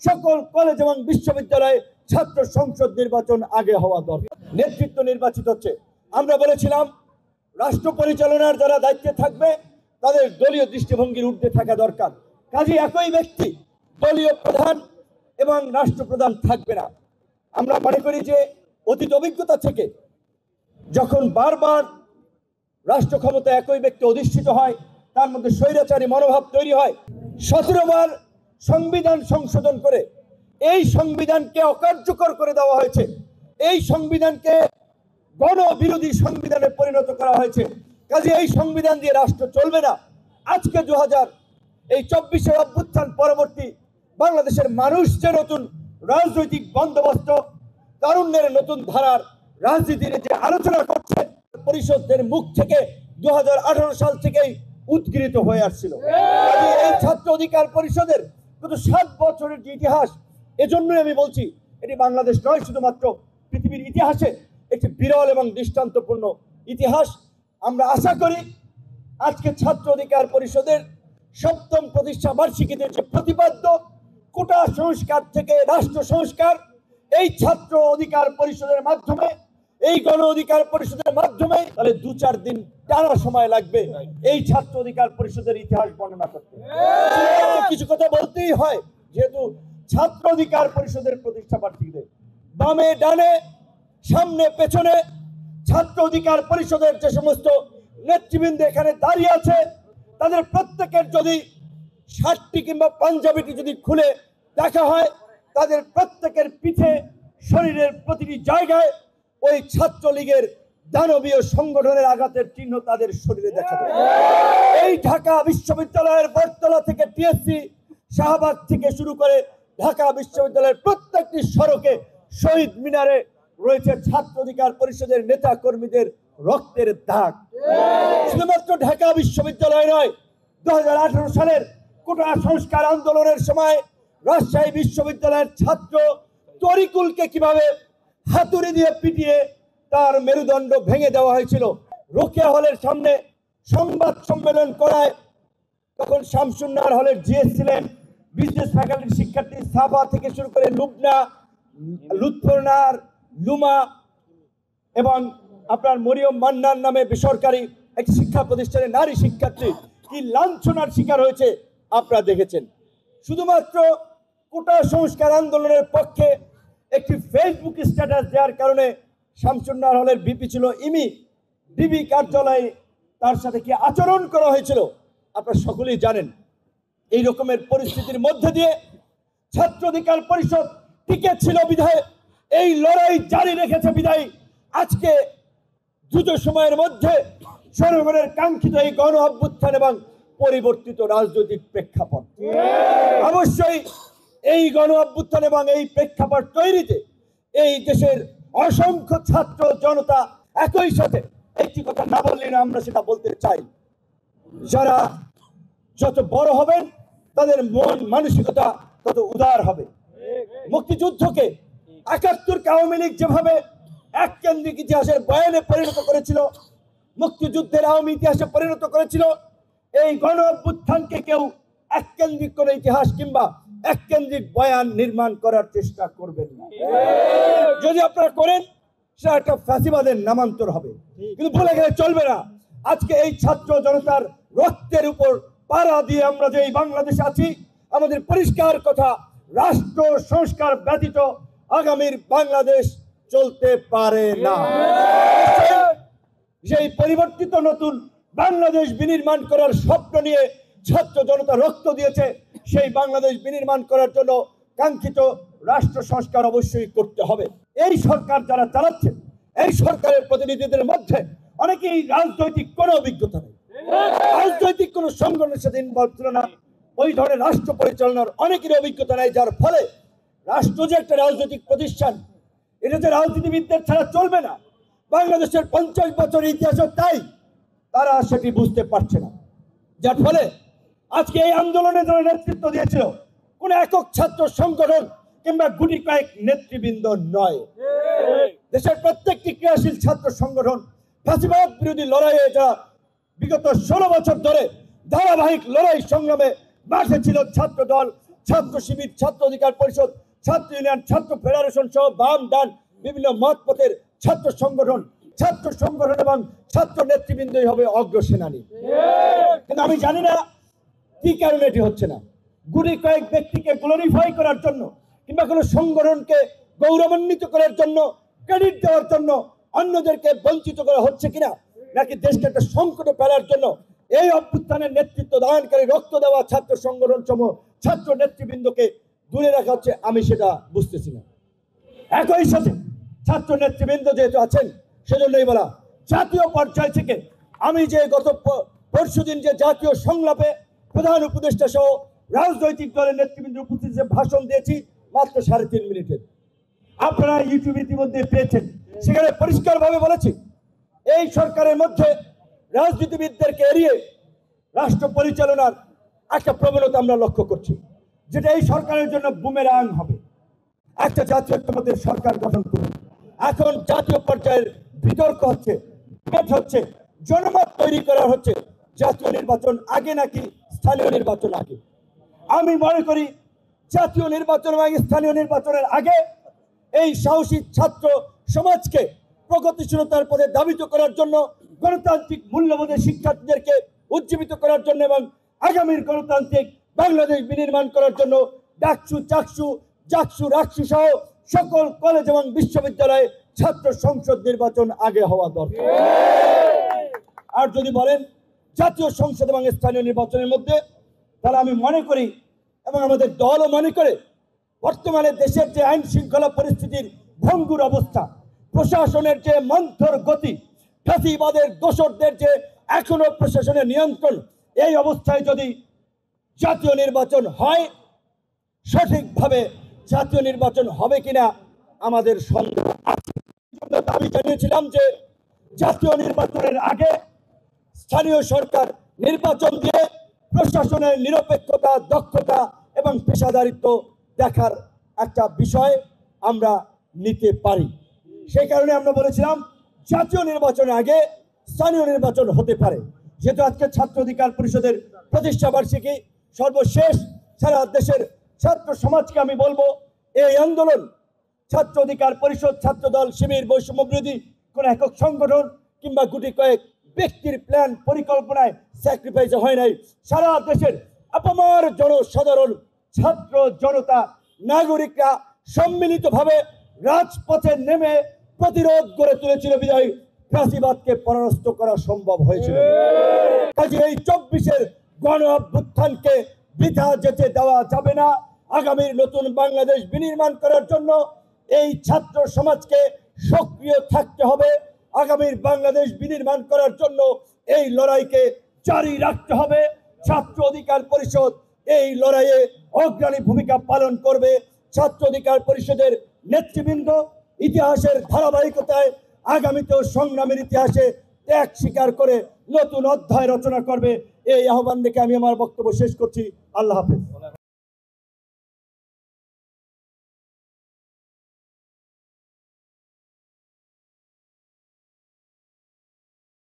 সকল কলেজ এবং বিশ্ববিদ্যালয়ে ছাত্র সংসদ নির্বাচন আগে হওয়া দরকার। নেতৃত্ব নির্বাচিত হচ্ছে। আমরা বলেছিলাম রাষ্ট্র পরিচালনার যারা দায়িত্বে থাকবে তাদের দলীয় দৃষ্টিভঙ্গির ঊর্ধ্বে থাকা দরকার। কাজে একই ব্যক্তি দলীয় প্রধান এবং রাষ্ট্রপ্রধান থাকবে না। আমরা মনে করি যে অতীত অভিজ্ঞতা থেকে যখন বারবার রাষ্ট্র ক্ষমতা একই ব্যক্তি অধিষ্ঠিত হয়, তার মধ্যে স্বৈরাচারী মনোভাব তৈরি হয়। 17 বার সংবিধান সংশোধন করে এই সংবিধানকে অকার্যকর করে দেওয়া হয়েছে। এই সংবিধানকে গণবিরোধী সংবিধানে পরিণত করা হয়েছে। কাজে এই সংবিধান দিয়ে রাষ্ট্র চলবে না। আজকে 24 অভ্যুত্থান পরবর্তী বাংলাদেশের মানুষ যে নতুন রাজনৈতিক বন্দোবস্ত, তারুণ্যের নতুন ধারার রাজনীতির যে আলোচনা করছে, পরিষদের মুখ থেকে 2018 সাল থেকেই উৎগৃহীত হয়ে আসছিল। এই ছাত্র অধিকার পরিষদের গত 7 বছরের যে ইতিহাস, এজন্যই আমি বলছি এটি বাংলাদেশ নয়, শুধুমাত্র পৃথিবীর ইতিহাসে একটি বিরল এবং দৃষ্টান্তপূর্ণ ইতিহাস। আমরা আশা করি আজকে ছাত্র অধিকার পরিষদের 7ম প্রতিষ্ঠা বার্ষিকীতে যে প্রতিপাদ্য কোটা সংস্কার থেকে রাষ্ট্র সংস্কার, এই ছাত্র অধিকার পরিষদের মাধ্যমে, এই গণ অধিকার পরিষদের মাধ্যমে, তাহলে 2-4 দিন টানা সময় লাগবে এই ছাত্র অধিকার পরিষদের ইতিহাস বর্ণনা করতে। কিছু কথা বলতেই হয়, যেহেতু ছাত্র অধিকার পরিষদের প্রতিষ্ঠা বার্ষিকীতে বামে ডানে সামনে পেছনে ছাত্র অধিকার পরিষদের যে সমস্ত নেতৃবৃন্দ এখানে দাঁড়িয়ে আছে, তাদের প্রত্যেকের যদি শার্টটি কিংবা পাঞ্জাবিটি যদি খুলে দেখা হয়, তাদের প্রত্যেকের পিঠে শরীরের প্রতিটি জায়গায় ওই ছাত্রলীগের দানবীয় সংগঠনের আঘাতের চিহ্ন তাদের শরীরে দেখা যায়। এই ঢাকা বিশ্ববিদ্যালয়ের বটতলা থেকে টিএসসি, শাহবাগ থেকে শুরু করে ঢাকা বিশ্ববিদ্যালয়ের প্রত্যেকটি সড়কে, শহীদ মিনারে রয়েছে ছাত্র অধিকার পরিষদের নেতা কর্মীদের রক্তের দাগ। শুধুমাত্র ঢাকা বিশ্ববিদ্যালয় নয়, 2018 সালের কোটা সংস্কার আন্দোলনের সময় রাজশাহী বিশ্ববিদ্যালয়ের ছাত্র তরিকুলকে কিভাবে হাতুড়ি দিয়ে পিটিয়ে তার মেরুদণ্ড ভেঙে দেওয়া হয়েছিল। রোকেয়া হলের সামনে সংবাদ সম্মেলন করায় তখন শামসুন্নাহার হলের জিএস ছিলেন, বিজনেস ফ্যাকাল্টির শিক্ষার্থী সাফা থেকে শুরু করে লুবনা, লুৎফরনার, লুমা এবং আপনার মরিয়ম মান্নার নামে বেসরকারি একটি শিক্ষা প্রতিষ্ঠানের নারী শিক্ষার্থী কি লাঞ্ছনার শিকার হয়েছে আপনারা দেখেছেন। শুধুমাত্র কোটা সংস্কার আন্দোলনের পক্ষে একটি ফেসবুক স্ট্যাটাস দেওয়ার কারণে শামসুন্নাহার হলের ভিপি ছিল ইমি, ডিবি কার্যালয়ে তার সাথে কি আচরণ করা হয়েছিল আপনারা সকলেই জানেন। এই রকমের পরিস্থিতির মধ্যে দিয়ে ছাত্র অধিকার পরিষদ টিকে ছিল বিধায়, এই লড়াই জারি রেখেছে বিধায় আজকে দ্রুত সময়ের মধ্যে জনগণের কাঙ্ক্ষিত এই গণ অভ্যুত্থান এবং পরিবর্তিত রাজনৈতিক প্রেক্ষাপট, অবশ্যই এই গণ অভ্যুত্থান এবং এই প্রেক্ষাপট তৈরিতে এই দেশের অসংখ্য ছাত্র জনতা একই সাথে, একটি কথা না বললে না আমরা সেটা বলতে চাই, যারা যত বড় হবেন তাদের মন মানসিকতা তত উদার হবে। মুক্তিযুদ্ধকে 71 আওয়ামী লীগ যেভাবে এক কেন্দ্রিক ইতিহাসের বয়ানে পরিণত করেছিল, মুক্তিযুদ্ধের আওয়ামী ইতিহাসে পরিণত করেছিল, এই গণ অভ্যুত্থানকে কেউ এক কেন্দ্রিক কোনো ইতিহাস কিংবা এক কেন্দ্রিক বয়ান নির্মাণ করার চেষ্টা করবেন না। যদি আপনারা করেন সেটা একটা ফ্যাসিবাদের নামান্তর হবে, কিন্তু ভুলে গেলে চলবে না। আজকে এই ছাত্র জনতার রক্তের উপর পাড়া দিয়ে আমরা যে এই বাংলাদেশে আছি, আমাদের পরিষ্কার কথা, রাষ্ট্র সংস্কার ব্যতীত আগামীর বাংলাদেশ চলতে পারে না। সেই পরিবর্তিত নতুন বাংলাদেশ বিনির্মাণ করার স্বপ্ন নিয়ে ছাত্র জনতা রক্ত দিয়েছে। সেই বাংলাদেশ বিনির্মাণ করার জন্য কাঙ্ক্ষিত রাষ্ট্র সংস্কার অবশ্যই করতে হবে। এই সরকার যারা চালাচ্ছে, এই সরকারের প্রতিনিধিদের মধ্যে অনেকেই রাজনৈতিক কোনো অভিজ্ঞতা নেই, রাজনৈতিক কোনো সংগঠনের সাথে ইনভলভ ছিল না, ওই ধরনের রাষ্ট্র পরিচালনার অনেকের অভিজ্ঞতা নেই, যার ফলে রাষ্ট্র যে একটা রাজনৈতিক প্রতিষ্ঠান, এটা যে রাজনীতিবিদদের ছাড়া চলবে না। বাংলাদেশের 50 বছরের ইতিহাসও তাই, তারা সেটি বুঝতে পারছে না, যার ফলে আজকে এই আন্দোলনে যারা নেতৃত্ব দিয়েছিল কোন একক ছাত্র সংগঠন কিংবা গুটি কয়েক নেতৃবৃন্দ নয়, দেশের প্রত্যেকটি ক্রিয়াশীল ছাত্র সংগঠন ফ্যাসিবাদ বিরোধী লড়াইয়ে যারা বিগত 16 বছর ধরে ধারাবাহিক লড়াই সংগ্রামে মাঠে ছিল ছাত্র দল, ছাত্র শিবির, ছাত্র অধিকার পরিষদ, ছাত্র ইউনিয়ন, ছাত্র ফেডারেশন সহ বাম ডান বিভিন্ন মত পথের ছাত্র সংগঠন এবং ছাত্র নেতৃবৃন্দই হবে অগ্রসেনানী। কিন্তু আমি জানি না কি কারণে এটি হচ্ছে না। গুটি কয়েক ব্যক্তিকে গ্লোরিফাই করার জন্য কিংবা কোনো সংগঠনকে গৌরবান্বিত করার জন্য, ক্রেডিট দেওয়ার জন্য অন্যদেরকে বঞ্চিত করা হচ্ছে কিনা, নাকি দেশকে একটা সংকটে ফেলার জন্য এই অভ্যুত্থানের নেতৃত্ব দানকারী রক্ত দেওয়া ছাত্র সংগঠন সমূহ, ছাত্র নেতৃবৃন্দকে দূরে রাখা হচ্ছে, আমি সেটা বুঝতেছি না। একই সাথে ছাত্র নেতৃবৃন্দ যেহেতু আছেন, সেজন্যই বলা, জাতীয় পর্যায় থেকে আমি যে গত পরশুদিন যে জাতীয় সংলাপে প্রধান উপদেষ্টা সহ রাজনৈতিক দলের নেতৃবৃন্দ উপস্থিত যে ভাষণ দিয়েছি মাত্র 3.5 মিনিটের, আপনারা ইউটিউবে ইতিমধ্যে পেয়েছেন। সেখানে পরিষ্কারভাবে বলেছি, এই সরকারের মধ্যে রাজনীতিবিদদেরকে এড়িয়ে রাষ্ট্র পরিচালনার একটা প্রবণতা আমরা লক্ষ্য করছি, যেটা এই সরকারের জন্য বুমেরাং হবে। একটা জাতীয় ঐক্যমত্যের সরকার গঠন করুন। এখন জাতীয় পর্যায়ের বিতর্ক হচ্ছে, জনমত তৈরি করা হচ্ছে, জাতীয় নির্বাচন আগে নাকি স্থানীয় নির্বাচন আগে। আমি মনে করি জাতীয় নির্বাচন এবং স্থানীয় নির্বাচনের আগে এই সাহসী ছাত্র সমাজকে প্রগতিশীলতার পথে ধাবিত করার জন্য, গণতান্ত্রিক মূল্যবোধের শিক্ষার্থীদেরকে উজ্জীবিত করার জন্য এবং আগামীর গণতান্ত্রিক বাংলাদেশ বিনির্মাণ করার জন্য ডাকসু, চাকসু, জাকসু, রাকসু সহ সকল কলেজ এবং বিশ্ববিদ্যালয়ে ছাত্র সংসদ নির্বাচন আগে হওয়া দরকার। আর যদি বলেন জাতীয় সংসদ এবং স্থানীয় নির্বাচনের মধ্যে, তাহলে আমি মনে করি এবং আমাদের দলও মনে করে, বর্তমানে দেশের যে আইন শৃঙ্খলা পরিস্থিতির ভঙ্গুর অবস্থা, প্রশাসনের যে মন্থর গতি, ফ্যাসিবাদের দোসরদের যে এখনো প্রশাসনের নিয়ন্ত্রণ, এই অবস্থায় যদি জাতীয় নির্বাচন হয়, সঠিকভাবে জাতীয় নির্বাচন হবে কিনা আমাদের সন্দেহ আছে। আমি জানিয়েছিলাম যে জাতীয় নির্বাচনের আগে স্থানীয় সরকার নির্বাচন দিয়ে প্রশাসনের নিরপেক্ষতা, দক্ষতা এবং পেশাদারিত্ব দেখার একটা বিষয় আমরা নিতে পারি। সেই কারণে আমরা বলেছিলাম জাতীয় নির্বাচনের আগে স্থানীয় নির্বাচন হতে পারে। যেহেতু আজকে ছাত্র অধিকার পরিষদের প্রতিষ্ঠা বার্ষিকী, সর্বশেষ সারা দেশের ছাত্র সমাজকে আমি বলবো, এই আন্দোলন ছাত্র অধিকার পরিষদ, ছাত্র দল, শিবির, বৈষম্য বিরোধী কোন একক সংগঠন কিংবা গুটি কয়েক ব্যক্তির প্ল্যান পরিকল্পনায় স্যাক্রিফাইস হয় নাই। সারা দেশের আপামর জনসাধারণ, ছাত্র জনতা, নাগরিকরা সম্মিলিতভাবে রাজপথে নেমে প্রতিরোধ গড়ে তুলেছিল বিধায় ফ্যাসিবাদকে পরাস্ত করা সম্ভব হয়েছিল। কাজে এই 24-এর গণ অভ্যুত্থানকে বৃথা যেতে দেওয়া যাবে না। আগামীর নতুন বাংলাদেশ বিনির্মাণ করার জন্য এই ছাত্র সমাজকে সক্রিয় থাকতে হবে। আগামীর বাংলাদেশ বিনির্মাণ করার জন্য এই লড়াইকে জারি রাখতে হবে। ছাত্র অধিকার পরিষদ এই লড়াইয়ে অগ্রণী ভূমিকা পালন করবে। ছাত্র অধিকার পরিষদের নেতৃবৃন্দ ইতিহাসের ধারাবাহিকতায় আগামীতেও সংগ্রামের ইতিহাসে ত্যাগ স্বীকার করে নতুন অধ্যায় রচনা করবে। এই আহ্বান রেখে আমি আমার বক্তব্য শেষ করছি। আল্লাহ হাফেজ।